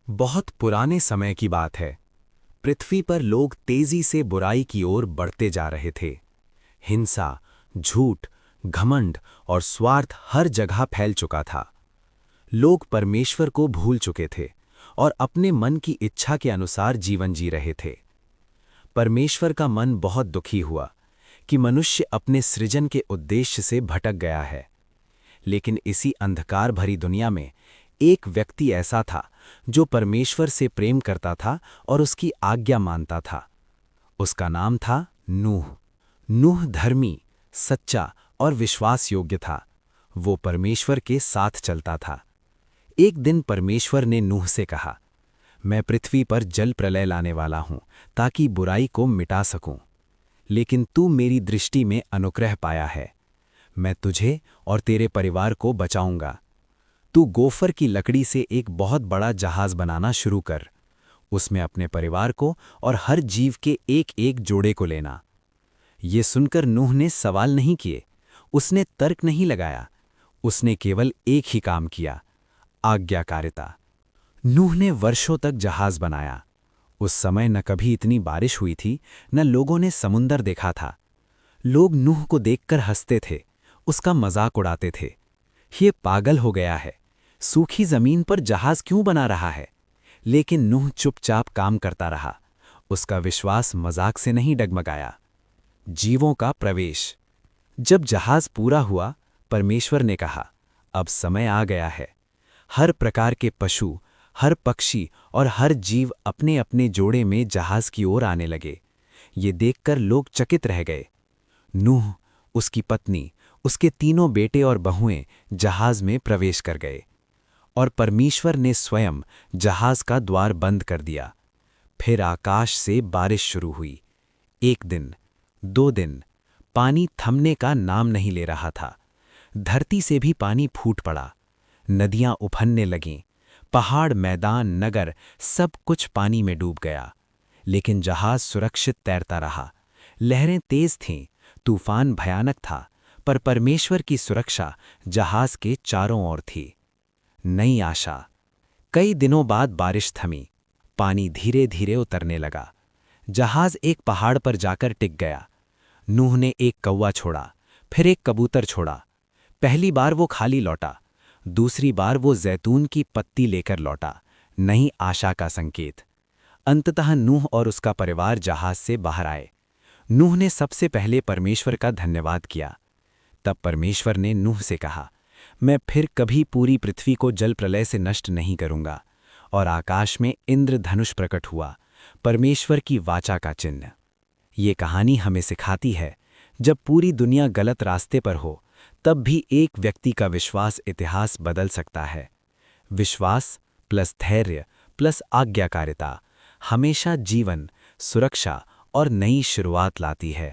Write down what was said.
बहुत पुराने समय की बात है। पृथ्वी पर लोग तेजी से बुराई की ओर बढ़ते जा रहे थे। हिंसा, झूठ, घमंड और स्वार्थ हर जगह फैल चुका था। लोग परमेश्वर को भूल चुके थे और अपने मन की इच्छा के अनुसार जीवन जी रहे थे। परमेश्वर का मन बहुत दुखी हुआ कि मनुष्य अपने सृजन के उद्देश्य से भटक गया है। लेकिन इसी अंधकार भरी दुनिया में एक व्यक्ति ऐसा था जो परमेश्वर से प्रेम करता था और उसकी आज्ञा मानता था। उसका नाम था नूह। नूह धर्मी, सच्चा और विश्वास योग्य था। वो परमेश्वर के साथ चलता था। एक दिन परमेश्वर ने नूह से कहा, मैं पृथ्वी पर जल प्रलय लाने वाला हूं ताकि बुराई को मिटा सकूं। लेकिन तू मेरी दृष्टि में अनुग्रह पाया है। मैं तुझे और तेरे परिवार को बचाऊंगा। तू गोफर की लकड़ी से एक बहुत बड़ा जहाज बनाना शुरू कर। उसमें अपने परिवार को और हर जीव के एक एक जोड़े को लेना। ये सुनकर नूह ने सवाल नहीं किए, उसने तर्क नहीं लगाया। उसने केवल एक ही काम किया, आज्ञाकारिता। नूह ने वर्षों तक जहाज बनाया। उस समय न कभी इतनी बारिश हुई थी, न लोगों ने समुंदर देखा था। लोग नूह को देखकर हंसते थे, उसका मजाक उड़ाते थे। ये पागल हो गया है, सूखी जमीन पर जहाज क्यों बना रहा है? लेकिन नूह चुपचाप काम करता रहा। उसका विश्वास मजाक से नहीं डगमगाया। जीवों का प्रवेश। जब जहाज पूरा हुआ, परमेश्वर ने कहा, अब समय आ गया है। हर प्रकार के पशु, हर पक्षी और हर जीव अपने अपने जोड़े में जहाज की ओर आने लगे। ये देखकर लोग चकित रह गए। नूह, उसकी पत्नी, उसके तीनों बेटे और बहुएं जहाज में प्रवेश कर गए और परमेश्वर ने स्वयं जहाज का द्वार बंद कर दिया। फिर आकाश से बारिश शुरू हुई। एक दिन, 2 दिन, पानी थमने का नाम नहीं ले रहा था। धरती से भी पानी फूट पड़ा। नदियां उफनने लगीं। पहाड़, मैदान, नगर सब कुछ पानी में डूब गया। लेकिन जहाज सुरक्षित तैरता रहा। लहरें तेज थीं, तूफान भयानक था, पर परमेश्वर की सुरक्षा जहाज के चारों ओर थी। नई आशा। कई दिनों बाद बारिश थमी। पानी धीरे धीरे उतरने लगा। जहाज एक पहाड़ पर जाकर टिक गया। नूह ने एक कौवा छोड़ा, फिर एक कबूतर छोड़ा। पहली बार वो खाली लौटा, दूसरी बार वो जैतून की पत्ती लेकर लौटा, नई आशा का संकेत। अंततः नूह और उसका परिवार जहाज से बाहर आए। नूह ने सबसे पहले परमेश्वर का धन्यवाद किया। तब परमेश्वर ने नूह से कहा, मैं फिर कभी पूरी पृथ्वी को जल प्रलय से नष्ट नहीं करूंगा। और आकाश में इंद्रधनुष प्रकट हुआ, परमेश्वर की वाचा का चिन्ह। ये कहानी हमें सिखाती है, जब पूरी दुनिया गलत रास्ते पर हो, तब भी एक व्यक्ति का विश्वास इतिहास बदल सकता है। विश्वास प्लस धैर्य प्लस आज्ञाकारिता हमेशा जीवन, सुरक्षा और नई शुरुआत लाती है।